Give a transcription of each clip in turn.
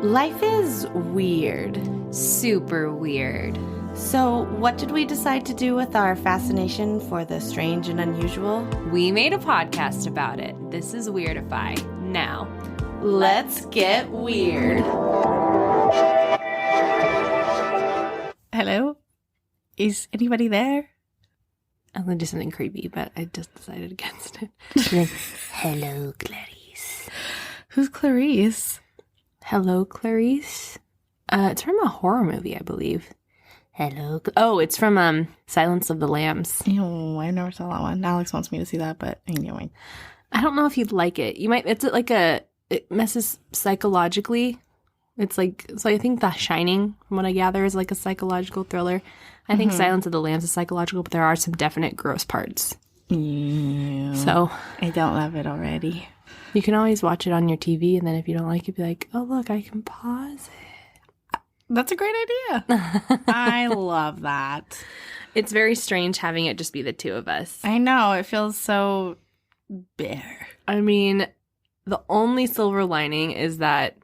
Life is weird. Super weird. So, what did we decide to do with our fascination for the strange and unusual? We made a podcast about it. This is Weirdify. Now, let's get weird. Hello? Is anybody there? I'm going to do something creepy, but I just decided against it. Hello, Clarice. Who's Clarice? Hello, Clarice. It's from a horror movie, I believe. Hello. Oh, it's from Silence of the Lambs. Oh, I never saw that one. Alex wants me to see that, but anyway. I don't know if you'd like it. You might. It's like it messes psychologically. It's like, so I think The Shining, from what I gather, is like a psychological thriller. I think Silence of the Lambs is psychological, but there are some definite gross parts. Yeah. So I don't love it already. You can always watch it on your TV, and then if you don't like it, be like, oh, look, I can pause it. That's a great idea. I love that. It's very strange having it just be the two of us. I know. It feels so bare. I mean, the only silver lining is that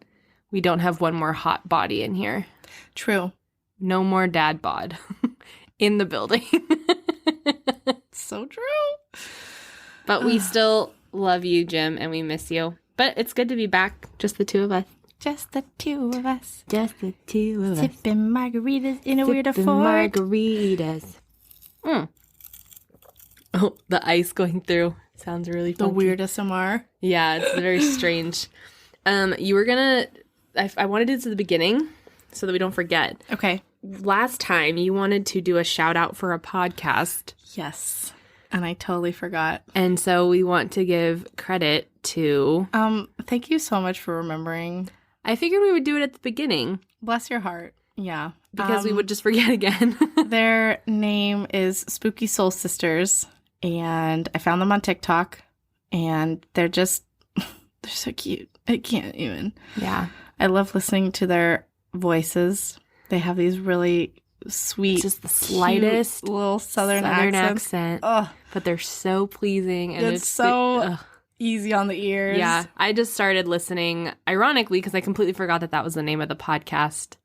we don't have one more hot body in here. True. No more dad bod in the building. So true. But we still love you, Jim, and we miss you. But it's good to be back, just the two of us. Just the two of us. Just the two of us. Sipping margaritas in a weird Sipping fort. margaritas. Oh, the ice going through. Sounds really funky. The weirdest SMR. Yeah, it's very strange. You were gonna... I wanted it to the beginning so that we don't forget. Okay. Last time, you wanted to do a shout-out for a podcast. Yes. And I totally forgot. And so we want to give credit to... Thank you so much for remembering. I figured we would do it at the beginning. Bless your heart. Yeah. Because we would just forget again. Their name is Spooky Soul Sisters. And I found them on TikTok. And they're just... they're so cute. I can't even. Yeah. I love listening to their voices. They have these really sweet, just the slightest little southern accent. Ugh. But they're so pleasing. And it's so easy on the ears. Yeah. I just started listening, ironically, because I completely forgot that was the name of the podcast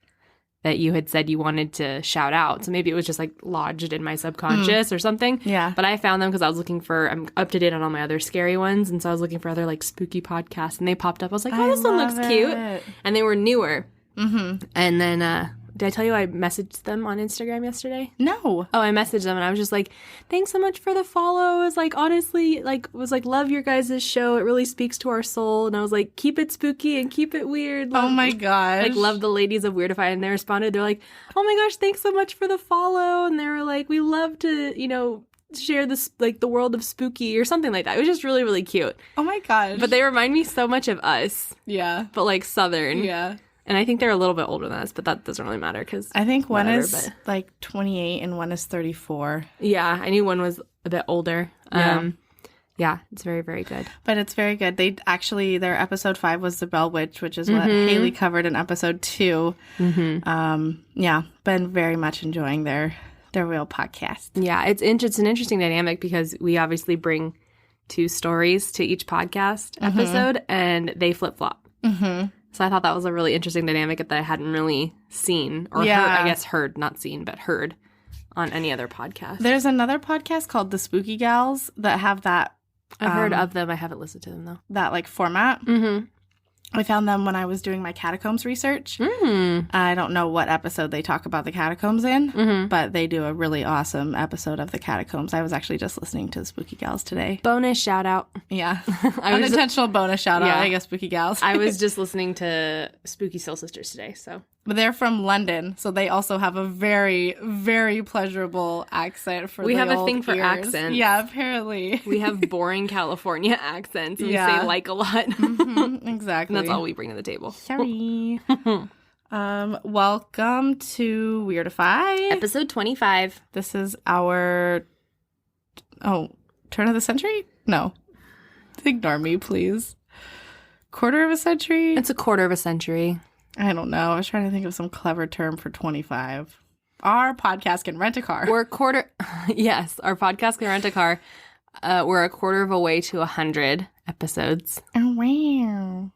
that you had said you wanted to shout out. So maybe it was just like lodged in my subconscious or something. Yeah. But I found them because I was looking for, I'm up to date on all my other scary ones. And so I was looking for other like spooky podcasts, and they popped up. I was like, oh, this one looks cute. And they were newer. Mm-hmm. And then, did I tell you I messaged them on Instagram yesterday? No. Oh, I messaged them and I was just like, thanks so much for the follow. I was like, honestly, love your guys' show. It really speaks to our soul. And I was like, keep it spooky and keep it weird. Oh my gosh. Like, love the ladies of Weirdify. And they responded, they're like, oh my gosh, thanks so much for the follow. And they were like, we love to, share this, like, the world of spooky or something like that. It was just really, really cute. Oh my gosh. But they remind me so much of us. Yeah. But like Southern. Yeah. And I think they're a little bit older than us, but that doesn't really matter because I think one is like 28 and one is 34. Yeah, I knew one was a bit older. Yeah, it's very, very good. But it's very good. They actually, their episode 5 was the Bell Witch, which is what Haley covered in episode 2. Mm-hmm. Yeah, been very much enjoying their real podcast. Yeah, it's an interesting dynamic because we obviously bring 2 stories to each podcast episode, and they flip-flop. Mm-hmm. So I thought that was a really interesting dynamic that I hadn't really seen or heard, not seen, but heard on any other podcast. There's another podcast called The Spooky Gals that have that. I've heard of them. I haven't listened to them, though. That, like, format. Mm-hmm. I found them when I was doing my catacombs research. I don't know what episode they talk about the catacombs in, but they do a really awesome episode of the catacombs. I was actually just listening to the Spooky Gals today. Bonus shout out. Yeah. Unintentional bonus shout out, I guess, Spooky Gals. I was just listening to Spooky Soul Sisters today, so. But they're from London, so they also have a very, very pleasurable accent for we the have old a thing for ears. accents. Yeah, apparently. We have boring California accents. We say like a lot. Exactly. And that's all we bring to the table. Sorry. Welcome to Weirdify. Episode 25. This is our... turn of the century? No. Ignore me, please. Quarter of a century? It's a quarter of a century. I don't know. I was trying to think of some clever term for 25. Our podcast can rent a car. We're a quarter... Yes, our podcast can rent a car. We're a quarter of a way to 100 episodes. Oh, wow.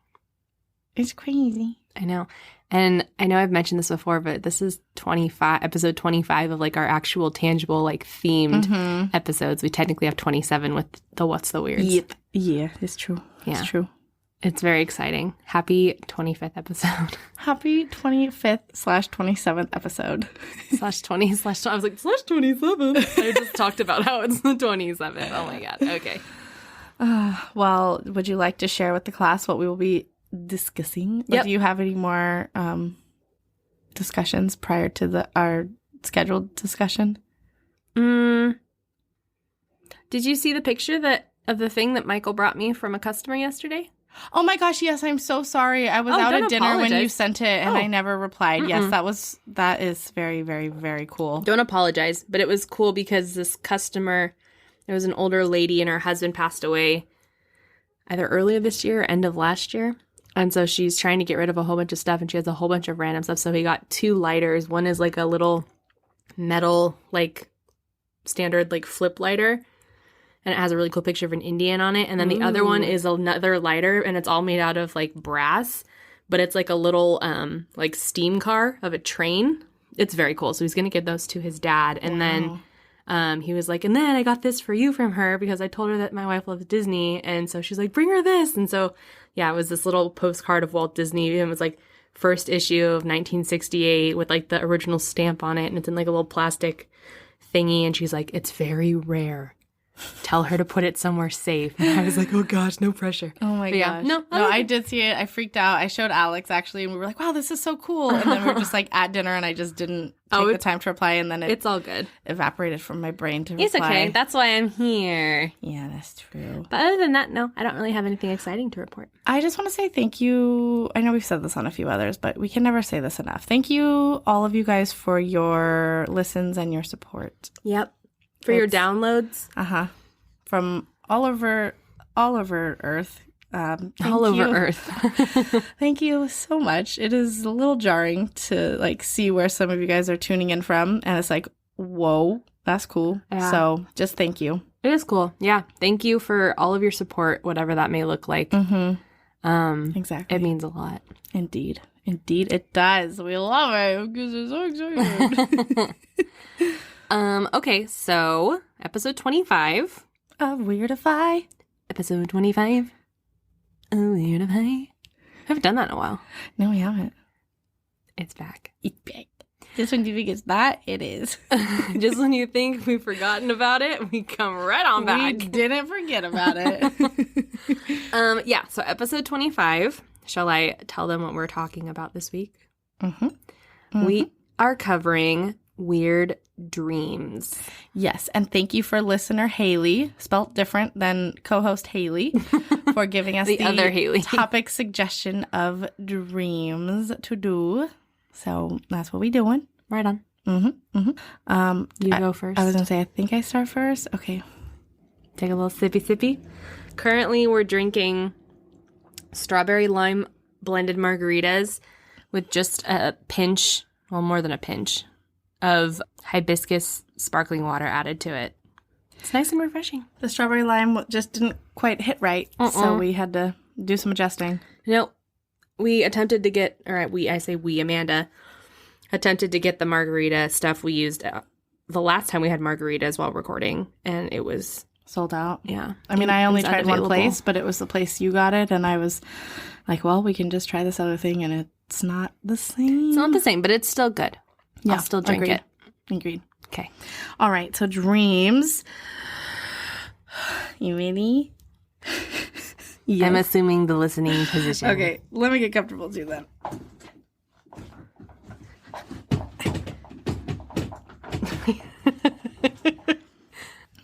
It's crazy. I know. And I know I've mentioned this before, but this is episode 25 of like our actual tangible, like themed episodes. We technically have 27 with the What's the Weirds. Yep. Yeah, it's true. Yeah. It's true. It's very exciting. Happy 25th episode. Happy 25th/27th episode. /20/ I was like, /27. I just talked about how it's the 27th. Oh my God. Okay. Well, would you like to share with the class what we will be discussing? Yep. Or do you have any more discussions prior to our scheduled discussion? Did you see the picture of the thing that Michael brought me from a customer yesterday? Oh my gosh, yes, I'm so sorry. I was out at dinner when you sent it and I never replied. Yes, that is very, very, very cool. Don't apologize, but it was cool because this customer, there was an older lady and her husband passed away either earlier this year or end of last year. And so she's trying to get rid of a whole bunch of stuff and she has a whole bunch of random stuff. So he got 2 lighters. One is like a little metal, like standard, like flip lighter. And it has a really cool picture of an Indian on it. And then the other one is another lighter, and it's all made out of, like, brass. But it's, like, a little, like, steam car of a train. It's very cool. So he's going to give those to his dad. And then he was like, and then I got this for you from her because I told her that my wife loves Disney. And so she's like, bring her this. And so, yeah, it was this little postcard of Walt Disney. And it was, like, first issue of 1968 with, like, the original stamp on it. And it's in, like, a little plastic thingy. And she's like, it's very rare. Tell her to put it somewhere safe. And I was like, oh gosh, no pressure. Oh my gosh. No, I did see it. I freaked out. I showed Alex actually, and we were like, wow, this is so cool. And then we were just like at dinner, and I just didn't take the time to reply. And then it's all good. Evaporated from my brain to reply. It's okay. That's why I'm here. Yeah, that's true. But other than that, no, I don't really have anything exciting to report. I just want to say thank you. I know we've said this on a few others, but we can never say this enough. Thank you, all of you guys, for your listens and your support. Yep. For your downloads. From all over Earth. All over Earth. Thank you so much. It is a little jarring to like see where some of you guys are tuning in from, and it's like, whoa, that's cool. Yeah. So just thank you. It is cool. Yeah. Thank you for all of your support, whatever that may look like. Exactly. It means a lot. Indeed it does. We love it because it's so exciting. Okay, so episode 25 of Weirdify. Episode 25 of Weirdify. I haven't done that in a while. No, we haven't. It's back. It's back. Just when you think it's that, it is. Just when you think we've forgotten about it, we come right on back. We didn't forget about it. Yeah, so episode 25. Shall I tell them what we're talking about this week? We are covering weird dreams. Yes, and thank you for listener Haley, spelt different than co-host Haley, for giving us the other Haley topic suggestion of dreams to do. So that's what we're doing. Right on. You go first. I was going to say, I think I start first. Okay. Take a little sippy. Currently, we're drinking strawberry lime blended margaritas with just a pinch, well, more than a pinch, of hibiscus sparkling water added to it. It's nice and refreshing. The strawberry lime just didn't quite hit right, so we had to do some adjusting. No, we attempted to get, Amanda attempted to get the margarita stuff we used the last time we had margaritas while recording, and it was sold out. Yeah. I mean, I only tried one place, but it was the place you got it, and I was like, well, we can just try this other thing, and it's not the same. It's not the same, but it's still good. Yeah, I'll still drink it. Agreed. Okay. All right, so dreams. You ready? Yes. I'm assuming the listening position. Okay, let me get comfortable too then.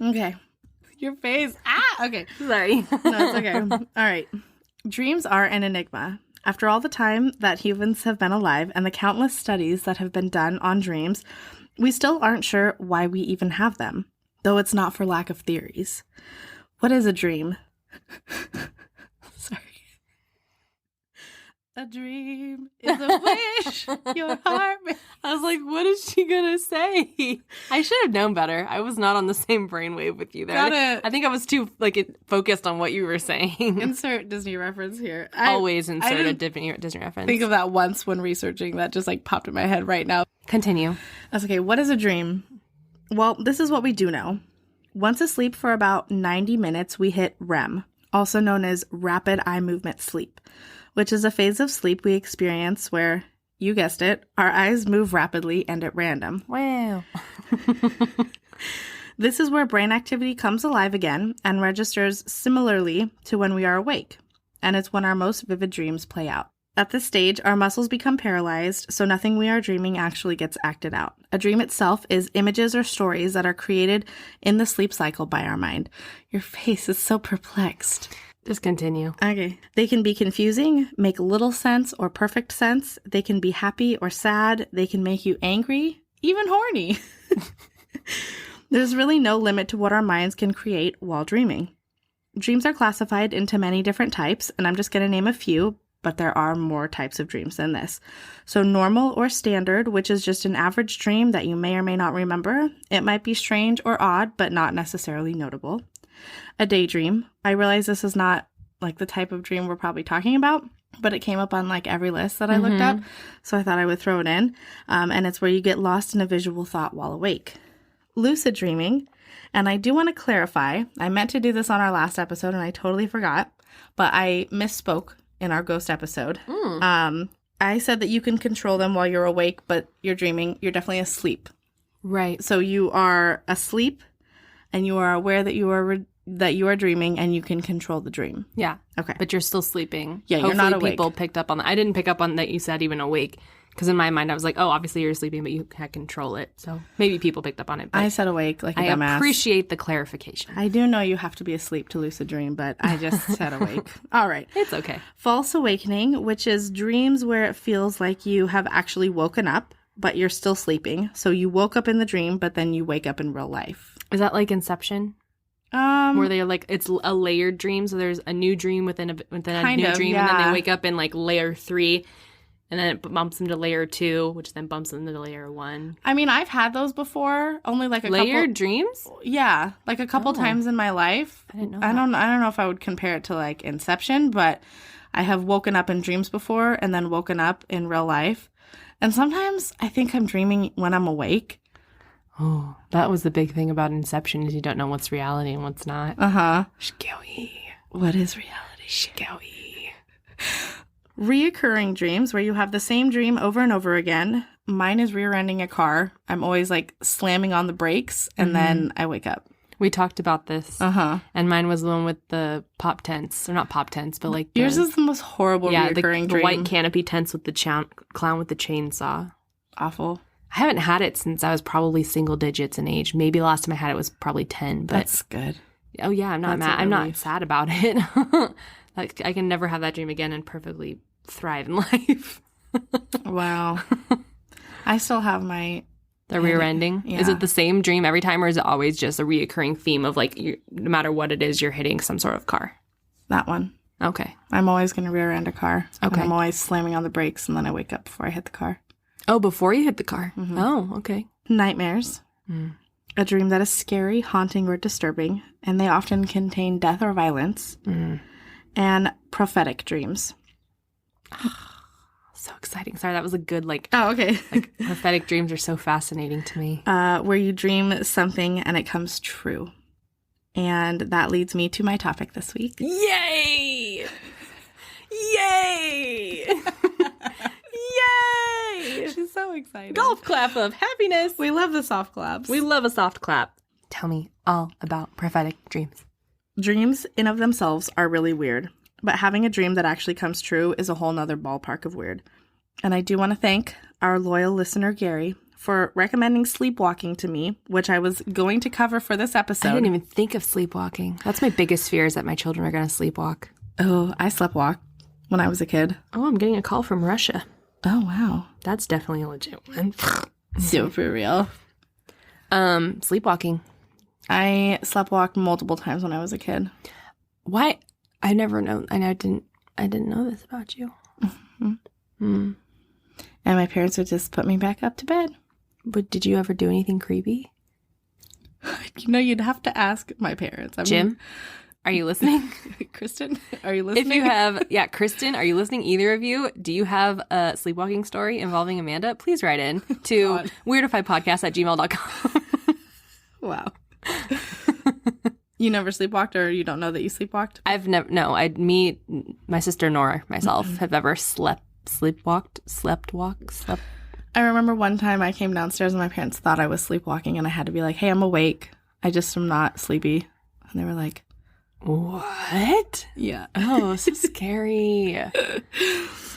Okay. Your face. Okay. Sorry. No, it's okay. All right. Dreams are an enigma. After all the time that humans have been alive and the countless studies that have been done on dreams, we still aren't sure why we even have them, though it's not for lack of theories. What is a dream? Sorry. A dream is a wish your heart makes. I was like, what is she going to say? I should have known better. I was not on the same brainwave with you there. I think I was too focused on what you were saying. Insert Disney reference here. Always insert a Disney reference. Think of that once when researching. That just popped in my head right now. Continue. That's okay. What is a dream? Well, this is what we do know. Once asleep for about 90 minutes, we hit REM, also known as rapid eye movement sleep, which is a phase of sleep we experience where, you guessed it, our eyes move rapidly and at random. Wow. This is where brain activity comes alive again and registers similarly to when we are awake, and it's when our most vivid dreams play out. At this stage, our muscles become paralyzed, so nothing we are dreaming actually gets acted out. A dream itself is images or stories that are created in the sleep cycle by our mind. Your face is so perplexed. Just continue. Okay. They can be confusing, make little sense or perfect sense. They can be happy or sad. They can make you angry, even horny. There's really no limit to what our minds can create while dreaming. Dreams are classified into many different types, and I'm just going to name a few, but there are more types of dreams than this. So normal or standard, which is just an average dream that you may or may not remember. It might be strange or odd, but not necessarily notable. A daydream. I realize this is not the type of dream we're probably talking about, but it came up on every list that I looked up, so I thought I would throw it in. And it's where you get lost in a visual thought while awake. Lucid dreaming. And I do want to clarify, I meant to do this on our last episode and I totally forgot, but I misspoke in our ghost episode. I said that you can control them while you're awake, but you're dreaming. You're definitely asleep. Right. So you are asleep and you are aware that you are dreaming and you can control the dream. Yeah. Okay. But you're still sleeping. Yeah, Hopefully you're not awake. People picked up on that. I didn't pick up on that you said even awake. Because in my mind, I was like, oh, obviously you're sleeping, but you can't control it. So maybe people picked up on it. But I said awake like a I dumbass. appreciate the clarification. I do know you have to be asleep to lucid dream, but I just said awake. All right. It's okay. False awakening, which is dreams where it feels like you have actually woken up, but you're still sleeping. So you woke up in the dream, but then you wake up in real life. Is that like Inception? Where they're it's a layered dream. So there's a new dream within a new dream. Yeah. And then they wake up in layer 3. And then it bumps them to layer 2, which then bumps them to layer 1. I mean, I've had those before. Only a couple. Layered dreams? Yeah, a couple times in my life. I didn't know. I don't know if I would compare it to Inception, but I have woken up in dreams before and then woken up in real life. And sometimes I think I'm dreaming when I'm awake. Oh, that was the big thing about Inception is you don't know what's reality and what's not. Scary. What is reality? Scary. Reoccurring dreams where you have the same dream over and over again. Mine is rear-ending a car. I'm always slamming on the brakes and then I wake up. We talked about this. And mine was the one with the pop tents. Or not pop tents, but yours is the most horrible reoccurring dream. The white canopy tents with the clown with the chainsaw. Awful. I haven't had it since I was probably single digits in age. Maybe the last time I had it was probably 10. But that's good. Oh yeah, I'm not mad. I'm not sad about it. I can never have that dream again and perfectly thrive in life. Wow. I still have the rear ending. Yeah. Is it the same dream every time, or is it always just a reoccurring theme of no matter what it is, you're hitting some sort of car? That one. Okay. I'm always going to rear end a car. Okay. And I'm always slamming on the brakes and then I wake up before I hit the car. Oh, before you hit the car. Oh, okay. Nightmares. A dream that is scary, haunting, or disturbing, and they often contain death or violence. And prophetic dreams. So exciting. Sorry, that was a good, Oh, okay. prophetic dreams are so fascinating to me. Where you dream something and it comes true. And that leads me to my topic this week. Yay! Yay! Yay! She's so excited. Golf clap of happiness. We love the soft claps. We love a soft clap. Tell me all about prophetic dreams. Dreams in of themselves are really weird. But having a dream that actually comes true is a whole nother ballpark of weird. And I do want to thank our loyal listener, Gary, for recommending sleepwalking to me, which I was going to cover for this episode. I didn't even think of sleepwalking. That's my biggest fear, is that my children are going to sleepwalk. Oh, I sleptwalked when I was a kid. Oh, I'm getting a call from Russia. Oh, wow. That's definitely a legit one. Super real. Sleepwalking. I sleptwalked multiple times when I was a kid. Why? I never know. I didn't know this about you. And my parents would just put me back up to bed. But did you ever do anything creepy? You'd have to ask my parents. Jim, are you listening? Kristen, are you listening? If you have, Kristen, are you listening? Either of you, do you have a sleepwalking story involving Amanda? Please write in to weirdifypodcast@gmail.com. Wow. You never sleepwalked, or you don't know that you sleepwalked? I've never, no, me, my sister Nora, myself, have ever slept. I remember one time I came downstairs and my parents thought I was sleepwalking, and I had to be like, hey, I'm awake. I just am not sleepy. And they were like, what? Yeah. Oh, so scary.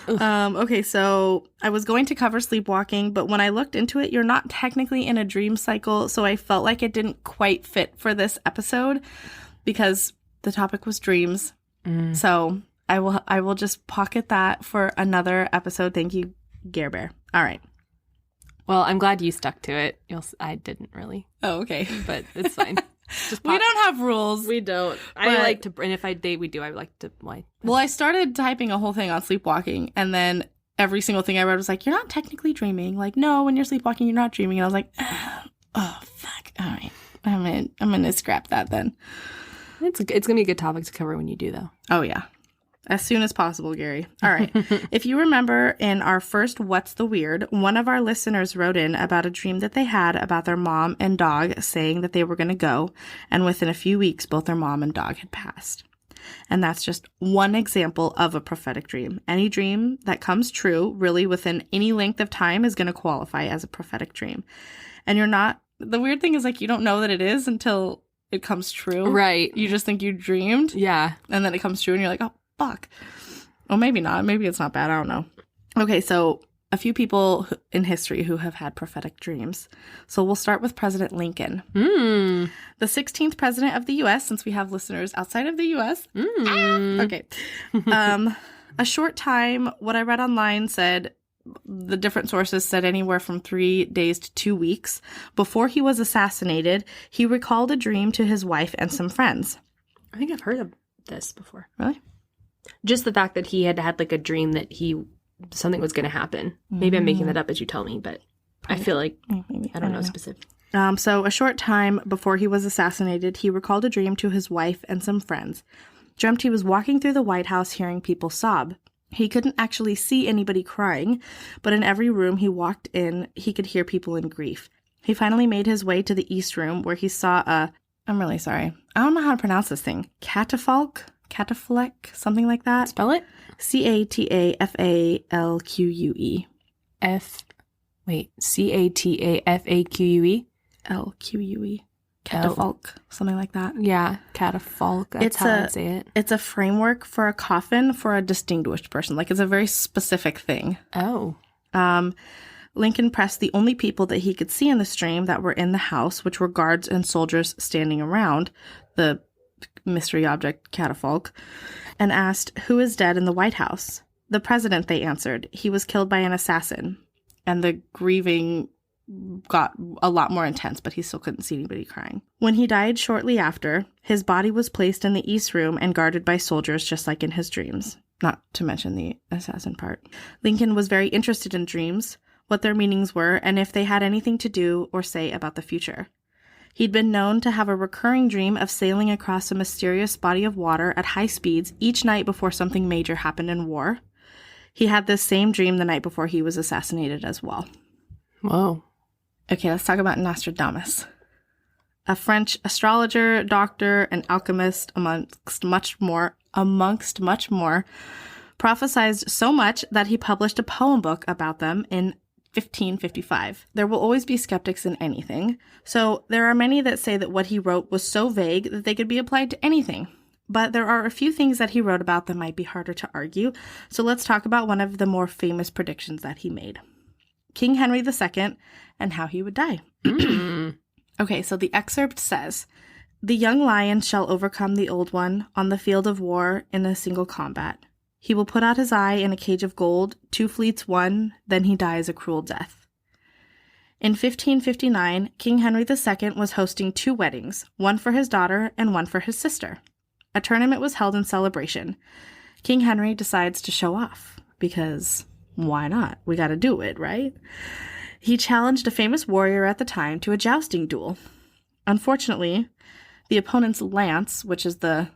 Okay, so I was going to cover sleepwalking, but when I looked into it, you're not technically in a dream cycle, so I felt like it didn't quite fit for this episode because the topic was dreams. So I will just pocket that for another episode. Thank you, Gare Bear. All right. Well, I'm glad you stuck to it. I didn't really. Oh, okay. But it's fine. We don't have rules. We don't. I like to, and if we do, I like to, like. Well, I started typing a whole thing on sleepwalking, and then every single thing I read was like, you're not technically dreaming. Like, no, when you're sleepwalking, you're not dreaming. And I was like, oh, fuck. All right. I'm going to scrap that then. It's going to be a good topic to cover when you do, though. Oh, yeah. As soon as possible, Gary. All right. If you remember in our first What's the Weird, one of our listeners wrote in about a dream that they had about their mom and dog saying that they were going to go, and within a few weeks, both their mom and dog had passed. And that's just one example of a prophetic dream. Any dream that comes true, really within any length of time, is going to qualify as a prophetic dream. And the weird thing is, like, you don't know that it is until it comes true. Right. You just think you dreamed. Yeah. And then it comes true and you're like, oh, fuck. Well, maybe not. Maybe it's not bad. I don't know. Okay, so a few people in history who have had prophetic dreams. So we'll start with President Lincoln. The 16th president of the U.S., since we have listeners outside of the U.S. Okay. A short time, what I read online said, the different sources said anywhere from 3 days to 2 weeks. Before he was assassinated, he recalled a dream to his wife and some friends. I think I've heard of this before. Really? Just the fact that he had like a dream that something was going to happen. Maybe I'm making that up as you tell me, but I feel like I don't know specific. So a short time before he was assassinated, he recalled a dream to his wife and some friends. Dreamt he was walking through the White House hearing people sob. He couldn't actually see anybody crying, but in every room he walked in, he could hear people in grief. He finally made his way to the East Room where he saw I'm really sorry, I don't know how to pronounce this thing, catafalque, something like that. Spell it? Catafalque. Catafalque? Lque. Catafalque, something like that. Yeah, catafalque. That's how I'd say it. It's a framework for a coffin for a distinguished person. Like, it's a very specific thing. Oh. Lincoln pressed the only people that he could see in the stream that were in the house, which were guards and soldiers standing around the mystery object catafalque, and asked, who is dead in the White House? The president, they answered. He was killed by an assassin. And the grieving got a lot more intense, but he still couldn't see anybody crying. When he died shortly after, his body was placed in the East Room and guarded by soldiers just like in his dreams, not to mention the assassin part. Lincoln was very interested in dreams, what their meanings were, and if they had anything to do or say about the future. He'd been known to have a recurring dream of sailing across a mysterious body of water at high speeds each night before something major happened in war. He had this same dream the night before he was assassinated as well. Whoa. Okay, let's talk about Nostradamus. A French astrologer, doctor, and alchemist, amongst much more, prophesized so much that he published a poem book about them in 1555. There will always be skeptics in anything, so there are many that say that what he wrote was so vague that they could be applied to anything. But there are a few things that he wrote about that might be harder to argue, so let's talk about one of the more famous predictions that he made. King Henry II and how he would die. Okay, so the excerpt says, "The young lion shall overcome the old one on the field of war in a single combat. He will put out his eye in a cage of gold, 2 fleets won, then he dies a cruel death." In 1559, King Henry II was hosting 2 weddings, one for his daughter and one for his sister. A tournament was held in celebration. King Henry decides to show off. because why not? We got to do it, right? He challenged a famous warrior at the time to a jousting duel. Unfortunately, the opponent's lance, which is the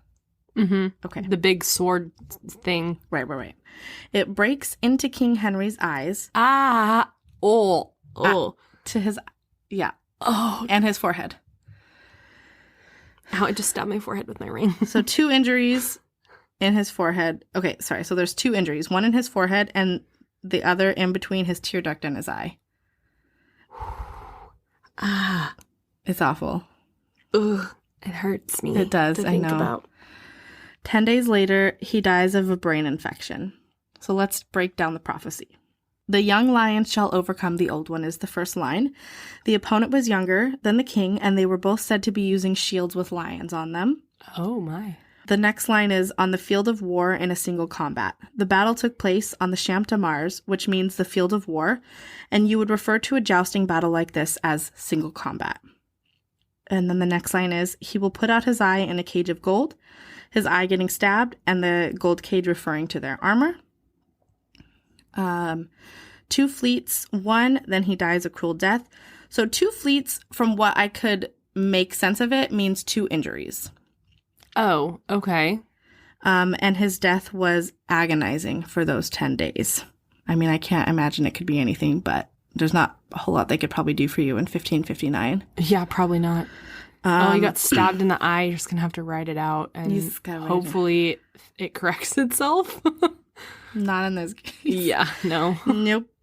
the big sword thing. Right. It breaks into King Henry's eyes. To his, and his forehead. Ow, I just stabbed my forehead with my ring. So 2 injuries in his forehead. Okay, sorry. So there's 2 injuries. One in his forehead and the other in between his tear duct and his eye. It's awful. Ugh, it hurts me. It does, to I think know. About. 10 days later, he dies of a brain infection. So let's break down the prophecy. The young lion shall overcome the old one is the first line. The opponent was younger than the king, and they were both said to be using shields with lions on them. Oh, my. The next line is, on the field of war in a single combat. The battle took place on the Champ de Mars, which means the field of war, and you would refer to a jousting battle like this as single combat. And then the next line is, he will put out his eye in a cage of gold, his eye getting stabbed, and the gold cage referring to their armor. 2 fleets, 1, then he dies a cruel death. So 2 fleets, from what I could make sense of it, means 2 injuries. Oh, okay. And his death was agonizing for those 10 days. I mean, I can't imagine it could be anything, but there's not a whole lot they could probably do for you in 1559. Yeah, probably not. You got stabbed in the eye. You're just going to have to write it out, and hopefully it corrects itself. Not in this case. Yeah, no.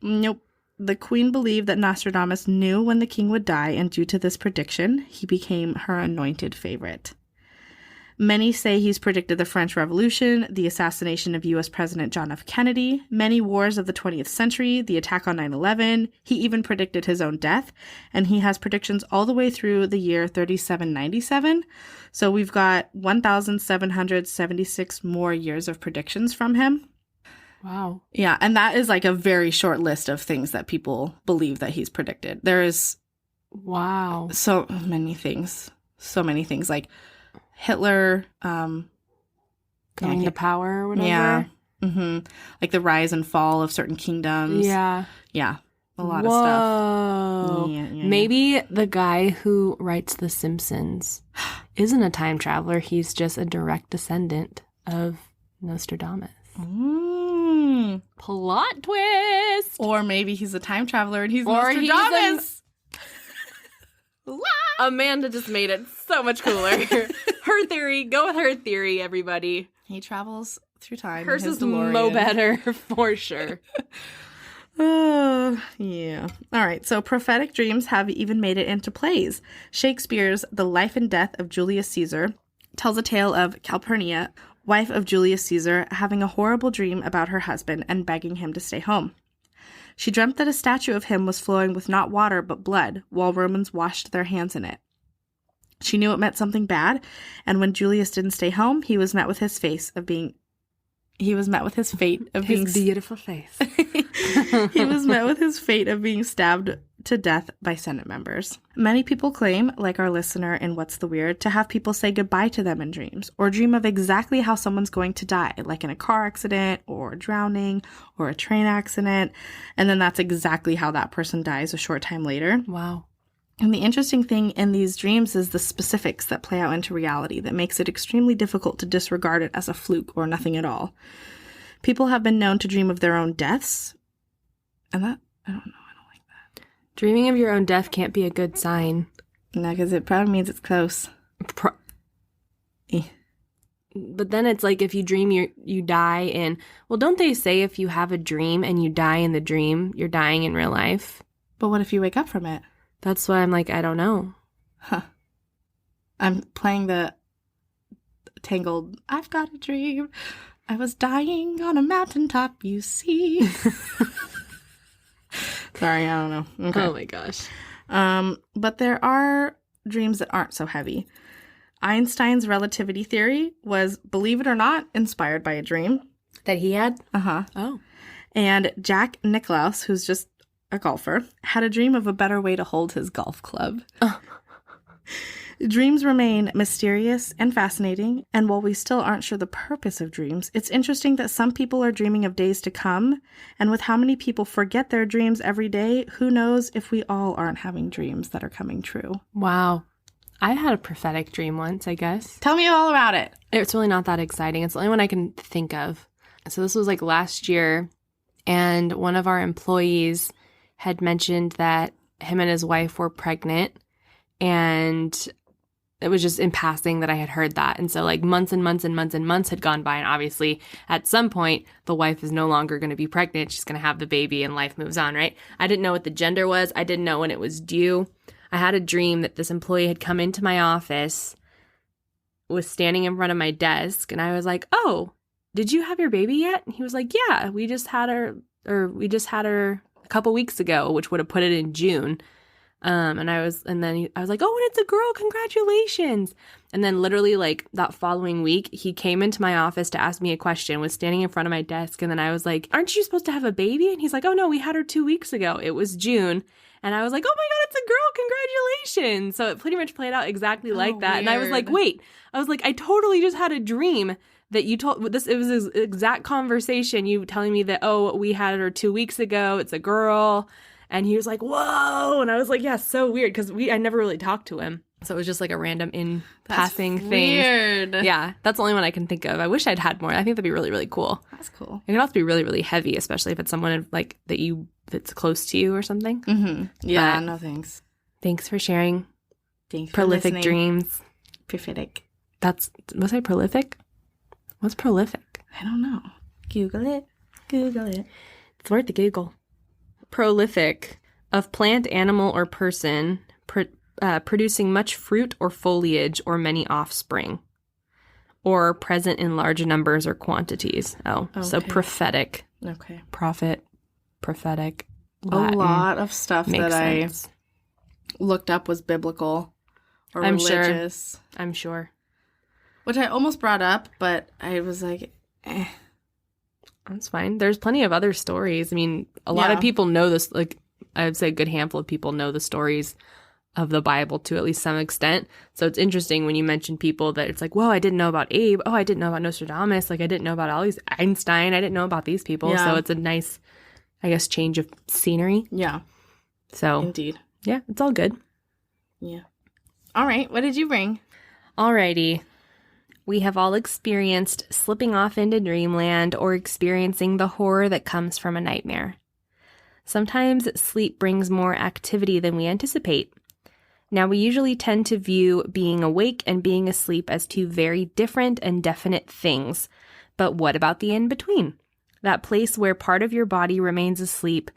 Nope. The queen believed that Nostradamus knew when the king would die, and due to this prediction, he became her anointed favorite. Many say he's predicted the French Revolution, the assassination of U.S. President John F. Kennedy, many wars of the 20th century, the attack on 9/11. He even predicted his own death, and he has predictions all the way through the year 3797. So we've got 1,776 more years of predictions from him. Wow. Yeah, and that is like a very short list of things that people believe that he's predicted. There is so many things. Like Hitler, coming to power or whatever. Yeah. Like the rise and fall of certain kingdoms. Yeah. Yeah. A lot of stuff. Yeah. Maybe the guy who writes The Simpsons isn't a time traveler. He's just a direct descendant of Nostradamus. Plot twist. Or maybe he's a time traveler and he's Nostradamus. Amanda just made it so much cooler. Her theory. Go with her theory, everybody. He travels through time. Hers is mo better, for sure. Yeah. All right. So prophetic dreams have even made it into plays. Shakespeare's The Life and Death of Julius Caesar tells a tale of Calpurnia, wife of Julius Caesar, having a horrible dream about her husband and begging him to stay home. She dreamt that a statue of him was flowing with not water but blood, while Romans washed their hands in it. She knew it meant something bad, and when Julius didn't stay home, he was met with his fate of being His beautiful face. He was met with his fate of being stabbed to death by Senate members. Many people claim, like our listener in What's the Weird, to have people say goodbye to them in dreams, or dream of exactly how someone's going to die, like in a car accident, or drowning, or a train accident, and then that's exactly how that person dies a short time later. Wow. And the interesting thing in these dreams is the specifics that play out into reality that makes it extremely difficult to disregard it as a fluke or nothing at all. People have been known to dream of their own deaths, and that, I don't know. Dreaming of your own death can't be a good sign. No, because it probably means it's close. But then it's like if you dream you die in... Well, don't they say if you have a dream and you die in the dream, you're dying in real life? But what if you wake up from it? That's why I'm like, I don't know. Huh. I'm playing the Tangled, I've got a dream. I was dying on a mountaintop, you see. Sorry, I don't know. Okay. Oh my gosh. But there are dreams that aren't so heavy. Einstein's relativity theory was, believe it or not, inspired by a dream. That he had? Uh-huh. Oh. And Jack Nicklaus, who's just a golfer, had a dream of a better way to hold his golf club. Dreams remain mysterious and fascinating, and while we still aren't sure the purpose of dreams, it's interesting that some people are dreaming of days to come, and with how many people forget their dreams every day, who knows if we all aren't having dreams that are coming true. Wow. I had a prophetic dream once, I guess. Tell me all about it. It's really not that exciting. It's the only one I can think of. So this was like last year, and one of our employees had mentioned that him and his wife were pregnant, and it was just in passing that I had heard that. And so like months and months and months and months had gone by, and obviously at some point the wife is no longer going to be pregnant. She's going to have the baby and life moves on, right? I didn't know what the gender was. I didn't know when it was due. I had a dream that this employee had come into my office, was standing in front of my desk, and I was like, "Oh, did you have your baby yet?" And he was like, "Yeah, we just had her a couple weeks ago," which would have put it in June. I was like, "Oh, and it's a girl, congratulations." And then literally like that following week, he came into my office to ask me a question, was standing in front of my desk. And then I was like, "Aren't you supposed to have a baby?" And he's like, "Oh no, we had her 2 weeks ago. It was June." And I was like, "Oh my God, it's a girl, congratulations." So it pretty much played out exactly like that. Weird. And I was like, wait, I totally just had a dream that you told this. It was this exact conversation. You telling me that, "Oh, we had her 2 weeks ago. It's a girl." And he was like, "Whoa." And I was like, "Yeah, so weird." Because I never really talked to him. So it was just like a random passing thing. Weird. Yeah, that's the only one I can think of. I wish I'd had more. I think that'd be really, really cool. That's cool. It could also be really, really heavy, especially if it's someone like that's close to you or something. Mm-hmm. Yeah, But no thanks. Thanks for sharing. Thanks for Prolific listening. dreams. Prophetic. Was I prolific? What's prolific? I don't know. Google it. It's worth the Google. Prolific, of plant, animal, or person, producing much fruit or foliage or many offspring, or present in large numbers or quantities. Oh, okay. So prophetic. Okay. Prophet, prophetic. Latin. A lot of stuff Makes that sense. I looked up was biblical or I'm religious. I'm sure. Which I almost brought up, but I was like, eh. That's fine. There's plenty of other stories. I mean, a lot of people know this, like, I would say a good handful of people know the stories of the Bible to at least some extent. So it's interesting when you mention people that it's like, whoa, I didn't know about Abe. Oh, I didn't know about Nostradamus. Like, I didn't know about all these Einstein. I didn't know about these people. Yeah. So it's a nice, I guess, change of scenery. Yeah. So, Indeed. Yeah, it's all good. Yeah. All right. What did you bring? Alrighty. We have all experienced slipping off into dreamland or experiencing the horror that comes from a nightmare. Sometimes sleep brings more activity than we anticipate. Now, we usually tend to view being awake and being asleep as two very different and definite things. But what about the in-between? That place where part of your body remains asleep,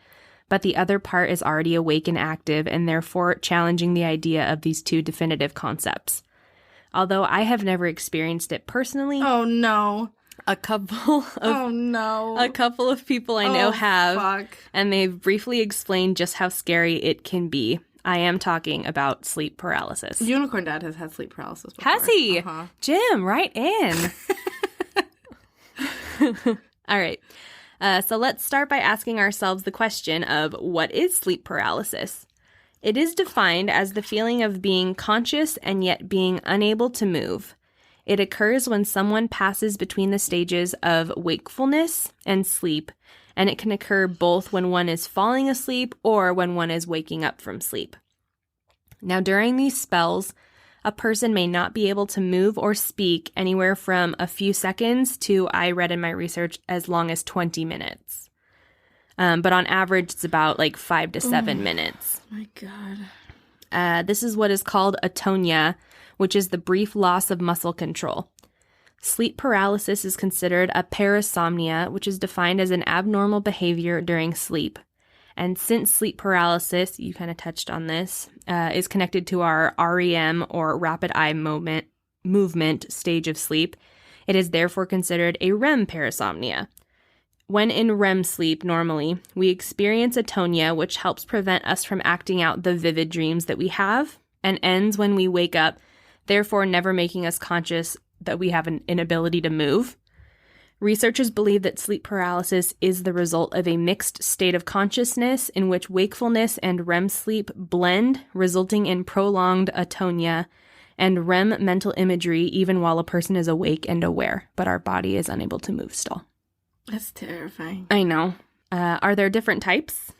but the other part is already awake and active, and therefore challenging the idea of these two definitive concepts. Although I have never experienced it personally. Oh, no. A couple of people I know have, fuck. And they've briefly explained just how scary it can be. I am talking about sleep paralysis. Unicorn Dad has had sleep paralysis before. Has he? Uh-huh. Jim, right in. All right. So let's start by asking ourselves the question of what is sleep paralysis? It is defined as the feeling of being conscious and yet being unable to move. It occurs when someone passes between the stages of wakefulness and sleep, and it can occur both when one is falling asleep or when one is waking up from sleep. Now, during these spells, a person may not be able to move or speak anywhere from a few seconds to, I read in my research, as long as 20 minutes. But on average, it's about like 5 to 7 minutes. My God. This is what is called atonia, which is the brief loss of muscle control. Sleep paralysis is considered a parasomnia, which is defined as an abnormal behavior during sleep. And since sleep paralysis, you kind of touched on this, is connected to our REM or rapid eye movement stage of sleep, it is therefore considered a REM parasomnia. When in REM sleep, normally, we experience atonia, which helps prevent us from acting out the vivid dreams that we have, and ends when we wake up, therefore never making us conscious that we have an inability to move. Researchers believe that sleep paralysis is the result of a mixed state of consciousness in which wakefulness and REM sleep blend, resulting in prolonged atonia, and REM mental imagery even while a person is awake and aware, but our body is unable to move still. That's terrifying. I know. Are there different types?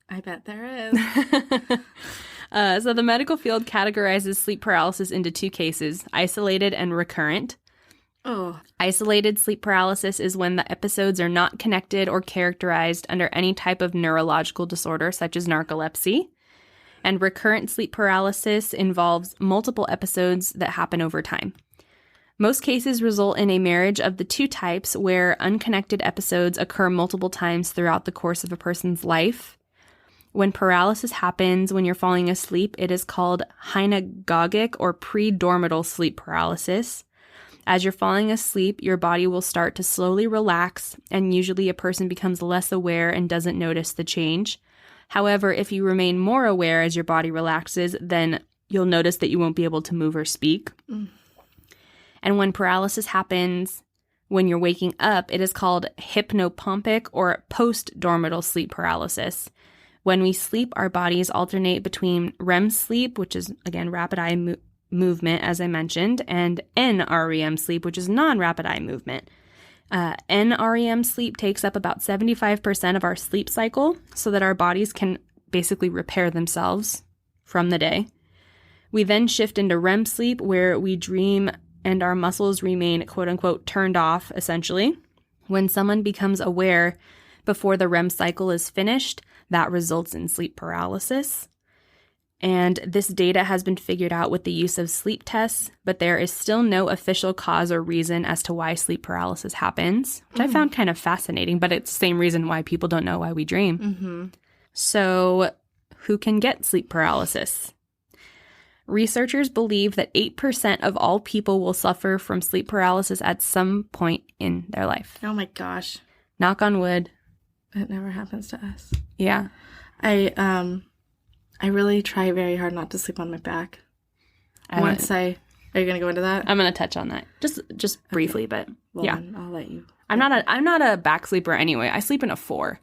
I bet there is. So the medical field categorizes sleep paralysis into 2 cases, isolated and recurrent. Oh. Isolated sleep paralysis is when the episodes are not connected or characterized under any type of neurological disorder, such as narcolepsy. And recurrent sleep paralysis involves multiple episodes that happen over time. Most cases result in a marriage of the 2 types where unconnected episodes occur multiple times throughout the course of a person's life. When paralysis happens when you're falling asleep, it is called hypnagogic or pre-dormital sleep paralysis. As you're falling asleep, your body will start to slowly relax, and usually a person becomes less aware and doesn't notice the change. However, if you remain more aware as your body relaxes, then you'll notice that you won't be able to move or speak. And when paralysis happens when you're waking up, it is called hypnopompic or post-dormital sleep paralysis. When we sleep, our bodies alternate between REM sleep, which is, again, rapid eye movement, as I mentioned, and NREM sleep, which is non-rapid eye movement. NREM sleep takes up about 75% of our sleep cycle so that our bodies can basically repair themselves from the day. We then shift into REM sleep where we dream and our muscles remain quote-unquote turned off, essentially. When someone becomes aware before the REM cycle is finished, that results in sleep paralysis. And this data has been figured out with the use of sleep tests, but there is still no official cause or reason as to why sleep paralysis happens, which I found kind of fascinating, but it's the same reason why people don't know why we dream. Mm-hmm. So who can get sleep paralysis? Researchers believe that 8% of all people will suffer from sleep paralysis at some point in their life. Oh my gosh. Knock on wood. It never happens to us. Yeah. I really try very hard not to sleep on my back. Are you going to go into that? I'm going to touch on that just briefly, okay. But well, yeah. Then I'll let you. I'm not a back sleeper anyway. I sleep in a 4.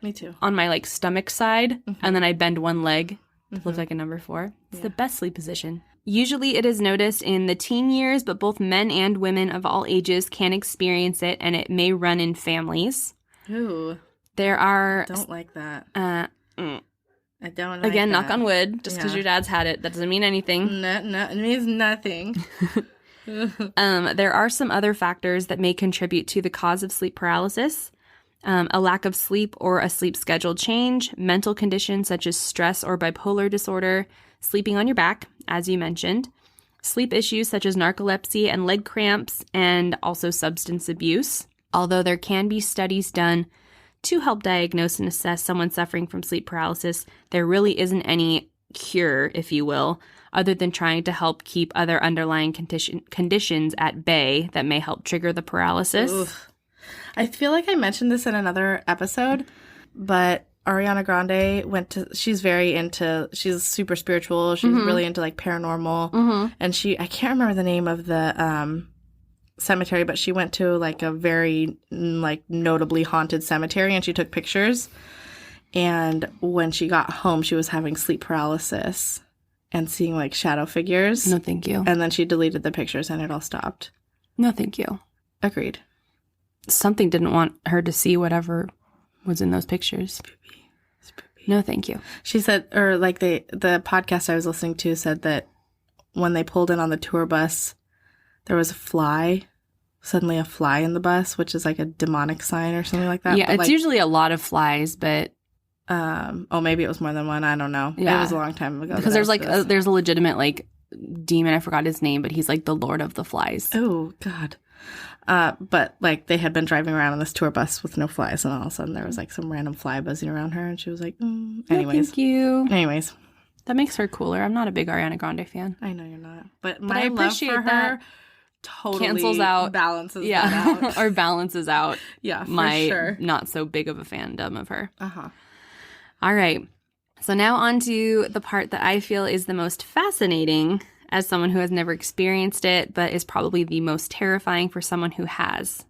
Me too. On my stomach side, and then I bend one leg to look like a number 4. It's the best sleep position. Usually it is noticed in the teen years, but both men and women of all ages can experience it, and it may run in families. Ooh. There are... I don't like that. I don't like Again, that. knock on wood. Just because your dad's had it, that doesn't mean anything. No, it means nothing. There are some other factors that may contribute to the cause of sleep paralysis. A lack of sleep or a sleep schedule change, mental conditions such as stress or bipolar disorder, sleeping on your back, as you mentioned, sleep issues such as narcolepsy and leg cramps, and also substance abuse. Although there can be studies done to help diagnose and assess someone suffering from sleep paralysis, there really isn't any cure, if you will, other than trying to help keep other underlying conditions at bay that may help trigger the paralysis. Oof. I feel like I mentioned this in another episode, but Ariana Grande she's super spiritual. She's really into paranormal. And I can't remember the name of the cemetery, but she went to a very notably haunted cemetery and she took pictures. And when she got home, she was having sleep paralysis and seeing shadow figures. No, thank you. And then she deleted the pictures and it all stopped. No, thank you. Agreed. Something didn't want her to see whatever was in those pictures. Spoopy. No, thank you. She said, or the podcast I was listening to said that when they pulled in on the tour bus, there was suddenly a fly in the bus, which is a demonic sign or something like that. Yeah, but it's usually a lot of flies, but... maybe it was more than one. I don't know. Yeah. It was a long time ago. Because there's a legitimate demon. I forgot his name, but he's the Lord of the Flies. Oh, God. But they had been driving around on this tour bus with no flies, and all of a sudden there was some random fly buzzing around her, and she was like, Anyways. No, thank you. Anyways. That makes her cooler. I'm not a big Ariana Grande fan. I know you're not. But I my appreciate love for her totally cancels out. Balances that out. Or balances out my sure. not so big of a fandom of her. Uh-huh. All right. So now on to the part that I feel is the most fascinating as someone who has never experienced it, but is probably the most terrifying for someone who has.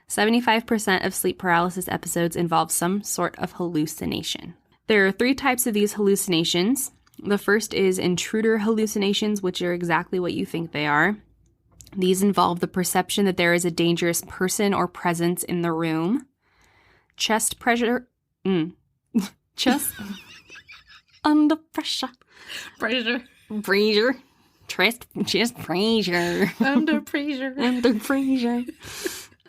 75% of sleep paralysis episodes involve some sort of hallucination. There are 3 types of these hallucinations. The first is intruder hallucinations, which are exactly what you think they are. These involve the perception that there is a dangerous person or presence in the room. Chest pressure. Chest under pressure. Pressure. Pressure. Chest pressure. Under pressure. Under pressure.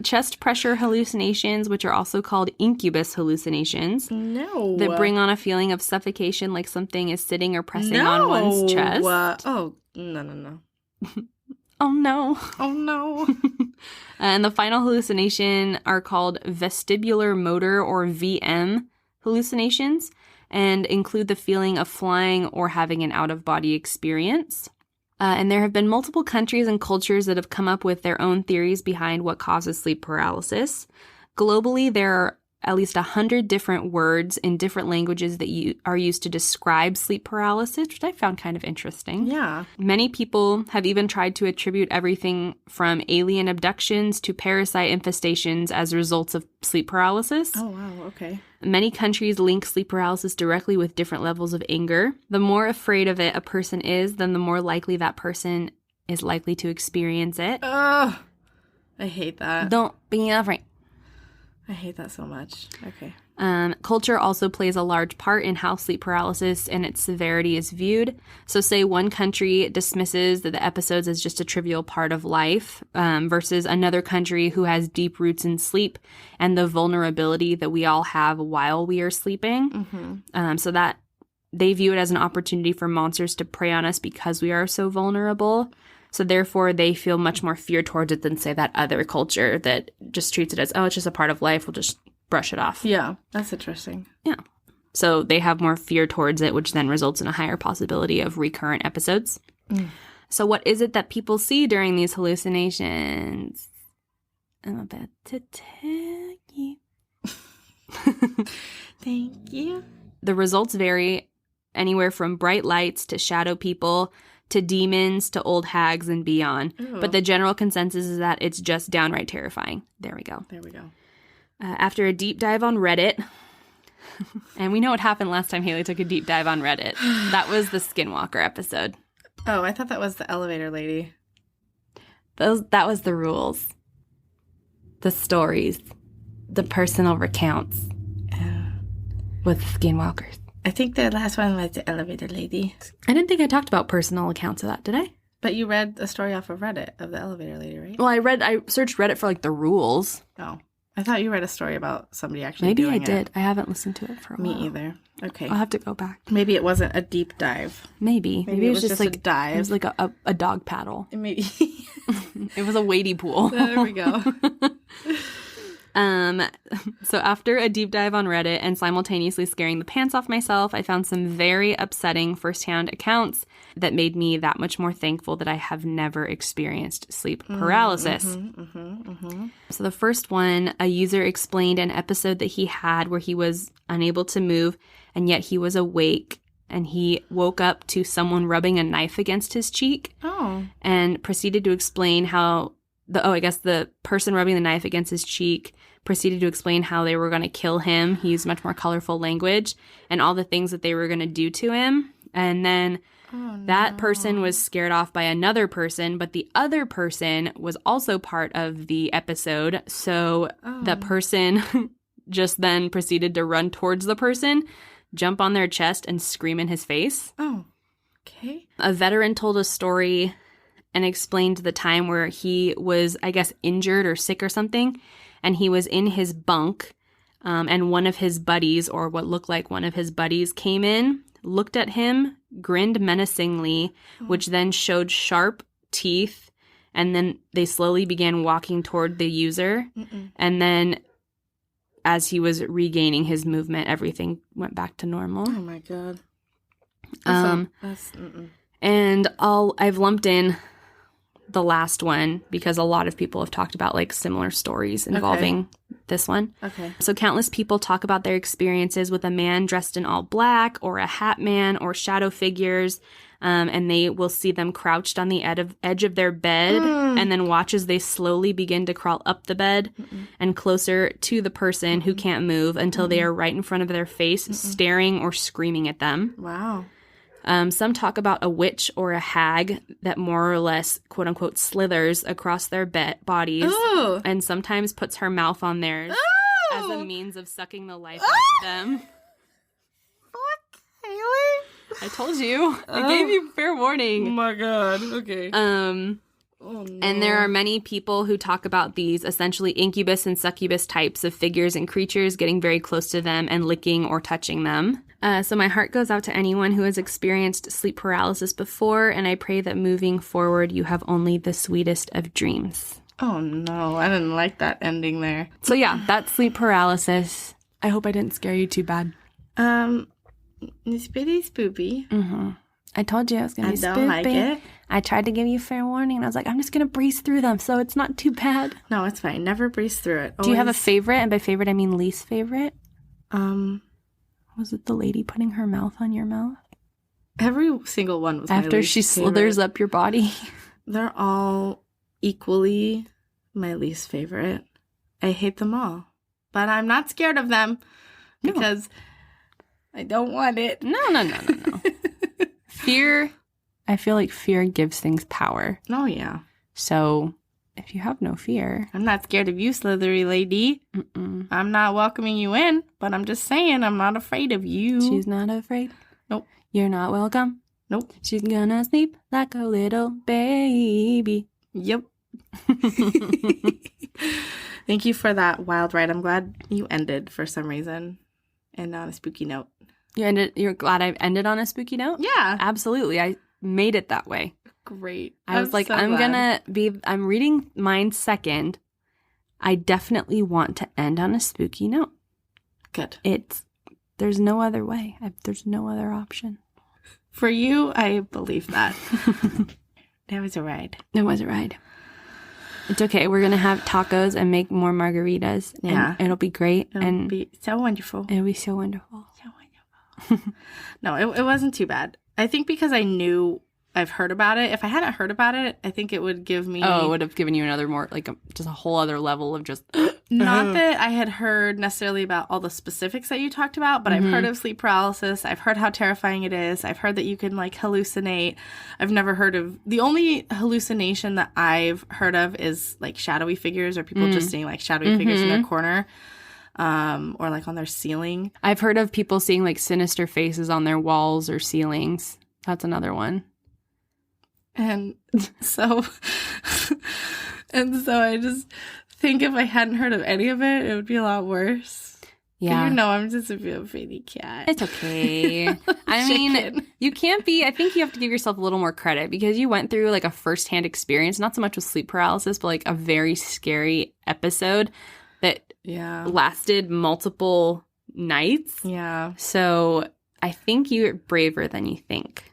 Chest pressure hallucinations, which are also called incubus hallucinations. No. That bring on a feeling of suffocation, like something is sitting or pressing on one's chest. Oh, no. Oh, no. Oh, no. And the final hallucination are called vestibular motor or VM hallucinations and include the feeling of flying or having an out-of-body experience. And there have been multiple countries and cultures that have come up with their own theories behind what causes sleep paralysis. Globally, there are at least 100 different words in different languages that are used to describe sleep paralysis, which I found kind of interesting. Yeah. Many people have even tried to attribute everything from alien abductions to parasite infestations as results of sleep paralysis. Oh, wow. Okay. Many countries link sleep paralysis directly with different levels of anger. The more afraid of it a person is, then the more likely that person is likely to experience it. Ugh. I hate that. Don't be afraid. I hate that so much. Okay. Culture also plays a large part in how sleep paralysis and its severity is viewed. So say one country dismisses the episodes as just a trivial part of life versus another country who has deep roots in sleep and the vulnerability that we all have while we are sleeping. Mm-hmm. So that they view it as an opportunity for monsters to prey on us because we are so vulnerable. So therefore, they feel much more fear towards it than, say, that other culture that just treats it as, oh, it's just a part of life. We'll just brush it off. Yeah, that's interesting. Yeah. So they have more fear towards it, which then results in a higher possibility of recurrent episodes. So what is it that people see during these hallucinations? I'm about to tell you. Thank you. The results vary anywhere from bright lights to shadow people to demons, to old hags, and beyond. Ooh. But the general consensus is that it's just downright terrifying. There we go. There we go. After a deep dive on Reddit, and we know what happened last time Haley took a deep dive on Reddit. That was the Skinwalker episode. Oh, I thought that was the elevator lady. That was the rules. The stories. The personal recounts. With Skinwalkers. I think the last one was the elevator lady. I didn't think I talked about personal accounts of that, did I? But you read a story off of Reddit of the elevator lady, right? Well, I searched Reddit for, like, the rules. Oh. I thought you read a story about somebody actually Maybe doing I it. did. I haven't listened to it for a while. Me either. Okay. I'll have to go back. Maybe it wasn't a deep dive. Maybe it was just like a dive. It was like a dog paddle. Maybe. It was a wadey pool. There we go. So after a deep dive on Reddit and simultaneously scaring the pants off myself, I found some very upsetting firsthand accounts that made me that much more thankful that I have never experienced sleep paralysis. So the first one, a user explained an episode that he had where he was unable to move and yet he was awake and he woke up to someone rubbing a knife against his cheek. And proceeded to explain how the person rubbing the knife against his cheek proceeded to explain how they were going to kill him. He used much more colorful language and all the things that they were going to do to him. And then that person was scared off by another person, but the other person was also part of the episode. So the person just then proceeded to run towards the person, jump on their chest, and scream in his face. Oh, okay. A veteran told a story and explained the time where he was, I guess, injured or sick or something, and he was in his bunk, and one of his buddies, or what looked like one of his buddies, came in, looked at him, grinned menacingly, which then showed sharp teeth, and then they slowly began walking toward the user, and then as he was regaining his movement, everything went back to normal. Oh my God. And I've lumped in the last one because a lot of people have talked about like similar stories involving this one. Okay. So countless people talk about their experiences with a man dressed in all black or a hat man or shadow figures. And they will see them crouched on the edge of their bed and then watch as they slowly begin to crawl up the bed and closer to the person who can't move until they are right in front of their face, staring or screaming at them. Wow. Some talk about a witch or a hag that more or less, quote unquote, slithers across their bodies. Ooh. And sometimes puts her mouth on theirs Ooh. as a means of sucking the life out of them. Fuck, Haley. I told you. I gave you fair warning. Oh my god. Okay. Oh, no. And there are many people who talk about these essentially incubus and succubus types of figures and creatures getting very close to them and licking or touching them. So my heart goes out to anyone who has experienced sleep paralysis before, and I pray that moving forward you have only the sweetest of dreams. Oh no, I didn't like that ending there. So yeah, that's sleep paralysis. I hope I didn't scare you too bad. It's pretty spoopy. Mm-hmm. I told you I was going to be spoopy. I don't like it. I tried to give you fair warning, and I was like, I'm just going to breeze through them, so it's not too bad. No, it's fine. Never breeze through it. Do you have a favorite? And by favorite, I mean least favorite. Was it the lady putting her mouth on your mouth? Every single one was after my least she slithers favorite. up your body. They're all equally my least favorite. I hate them all, but I'm not scared of them because I don't want it. No. Fear, I feel like fear gives things power. Oh, yeah. So if you have no fear. I'm not scared of you, slithery lady. Mm-mm. I'm not welcoming you in, but I'm just saying I'm not afraid of you. She's not afraid. Nope. You're not welcome. Nope. She's gonna sleep like a little baby. Yep. Thank you for that wild ride. I'm glad you ended for some reason and on a spooky note. You're glad I ended on a spooky note? Yeah. Absolutely. I made it that way. Great. I was like, so I'm glad. I'm reading mine second. I definitely want to end on a spooky note. Good. There's no other way. There's no other option. For you, I believe that. That was a ride. It was a ride. It's okay. We're going to have tacos and make more margaritas. Yeah. And it'll be great. It'll be so wonderful. It'll be so wonderful. So wonderful. No, it wasn't too bad. I think because I knew I've heard about it. If I hadn't heard about it, I think it would give me... Oh, it would have given you another more, like, just a whole other level of just... Not that I had heard necessarily about all the specifics that you talked about, but I've heard of sleep paralysis. I've heard how terrifying it is. I've heard that you can, like, hallucinate. I've never heard of... The only hallucination that I've heard of is, like, shadowy figures or people just seeing, like, shadowy figures in their corner or, like, on their ceiling. I've heard of people seeing, like, sinister faces on their walls or ceilings. That's another one. And so I just think if I hadn't heard of any of it, it would be a lot worse. Yeah. You know, I'm just a real pretty cat. It's okay. I mean, you can't be, I think you have to give yourself a little more credit because you went through like a firsthand experience, not so much with sleep paralysis, but like a very scary episode that lasted multiple nights. Yeah. So I think you're braver than you think.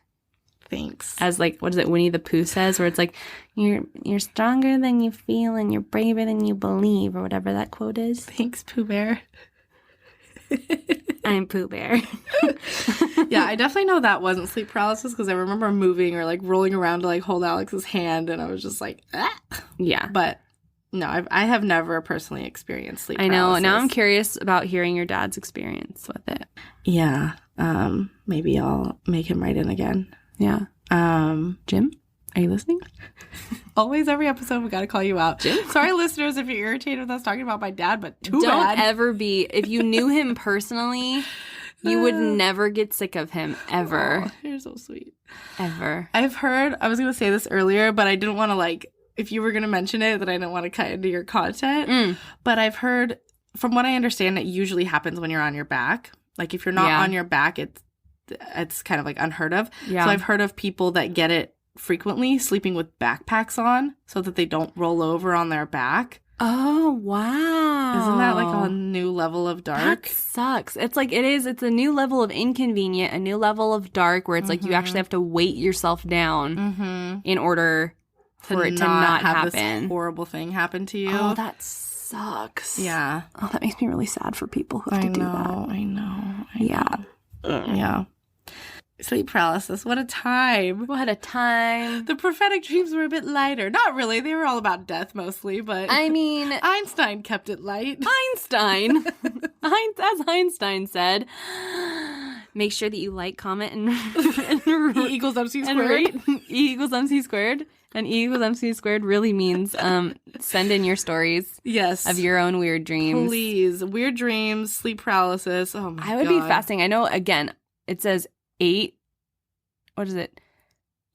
Thanks. As like, what is it, Winnie the Pooh says, where it's like, you're stronger than you feel and you're braver than you believe, or whatever that quote is. Thanks, Pooh Bear. I'm Pooh Bear. Yeah, I definitely know that wasn't sleep paralysis because I remember moving or like rolling around to like hold Alex's hand and I was just like, ah. Yeah. But no, I have never personally experienced sleep paralysis. I know. Now I'm curious about hearing your dad's experience with it. Yeah. Maybe I'll make him write in again. Yeah. Jim, are you listening? Always, every episode, we got to call you out. Jim? Sorry, listeners, if you're irritated with us talking about my dad, but Don't ever be. If you knew him personally, you would never get sick of him, ever. Oh, you're so sweet. Ever. I've heard, I was going to say this earlier, but I didn't want to, like, if you were going to mention it, that I didn't want to cut into your content. But I've heard, from what I understand, it usually happens when you're on your back. Like, if you're not on your back, it's kind of like unheard of. Yeah. So I've heard of people that get it frequently sleeping with backpacks on so that they don't roll over on their back. Oh, wow. Isn't that like a new level of dark? That sucks. It's like it's a new level of inconvenient, a new level of dark where it's like you actually have to weight yourself down in order for it to not happen. This horrible thing happen to you. Oh, that sucks. Yeah. Oh, that makes me really sad for people who have to do that. I know. Yeah. Sleep paralysis. What a time. What a time. The prophetic dreams were a bit lighter. Not really. They were all about death mostly, but I mean, Einstein kept it light. Einstein. As Einstein said, Make sure that you like, comment, and E equals MC and squared. rate. E equals MC squared. And E equals MC squared really means send in your stories Yes. of your own weird dreams. Please. Weird dreams, sleep paralysis. Oh, my God. I would be fasting. I know, again, it says 8. What is it?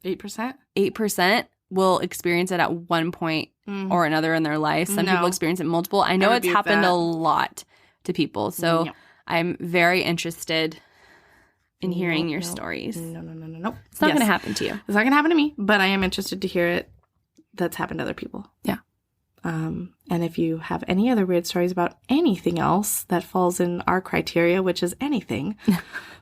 8%? 8% will experience it at one point or another in their life. Some people experience it multiple. I know it's happened a lot to people. So I'm very interested in hearing your stories. No. It's not going to happen to you. It's not going to happen to me, but I am interested to hear it that's happened to other people. Yeah. And if you have any other weird stories about anything else that falls in our criteria, which is anything,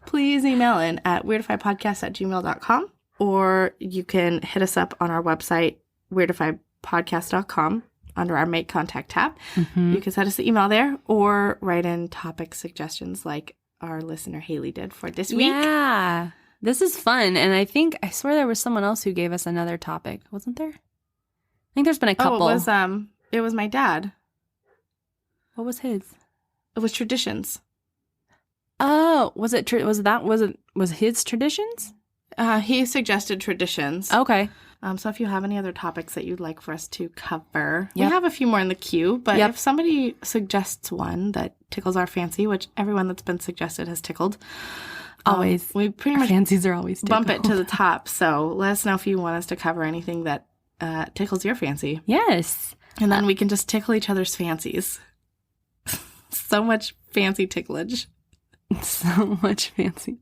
please email in at weirdifypodcast@gmail.com, or you can hit us up on our website, weirdifypodcast.com, under our Make Contact tab. You can send us the email there or write in topic suggestions like our listener Haley did for this week. Yeah. This is fun. And I swear there was someone else who gave us another topic. Wasn't there? I think there's been a couple. Oh, it was my dad. What was his? It was traditions. Oh, was it his traditions? He suggested traditions. Okay. So if you have any other topics that you'd like for us to cover, we have a few more in the queue, but if somebody suggests one that tickles our fancy, which everyone that's been suggested has tickled, always. We pretty much fancies are always tickled. bump it to the top. So let us know if you want us to cover anything that tickles your fancy. Yes. And then we can just tickle each other's fancies. So much fancy ticklage. So much fancy.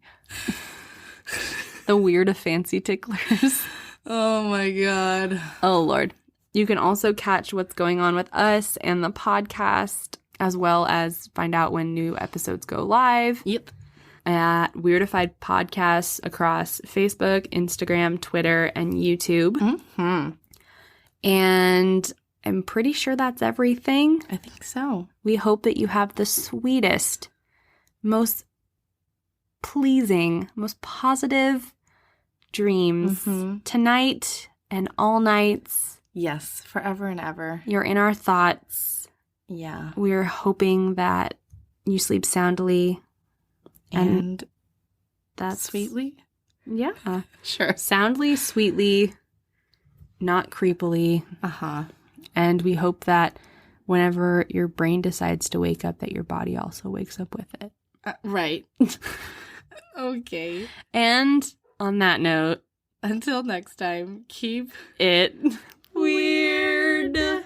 The weird of fancy ticklers. Oh my God. Oh Lord. You can also catch what's going on with us and the podcast, as well as find out when new episodes go live. Yep. At Weirdify Podcasts across Facebook, Instagram, Twitter, and YouTube. And I'm pretty sure that's everything. I think so. We hope that you have the sweetest, most pleasing, most positive dreams tonight and all nights. Yes, forever and ever. You're in our thoughts. Yeah. We're hoping that you sleep soundly. And that's sweetly? Yeah. Sure. Soundly, sweetly, not creepily. And we hope that whenever your brain decides to wake up, that your body also wakes up with it. Right. Okay. And on that note, until next time, keep it weird.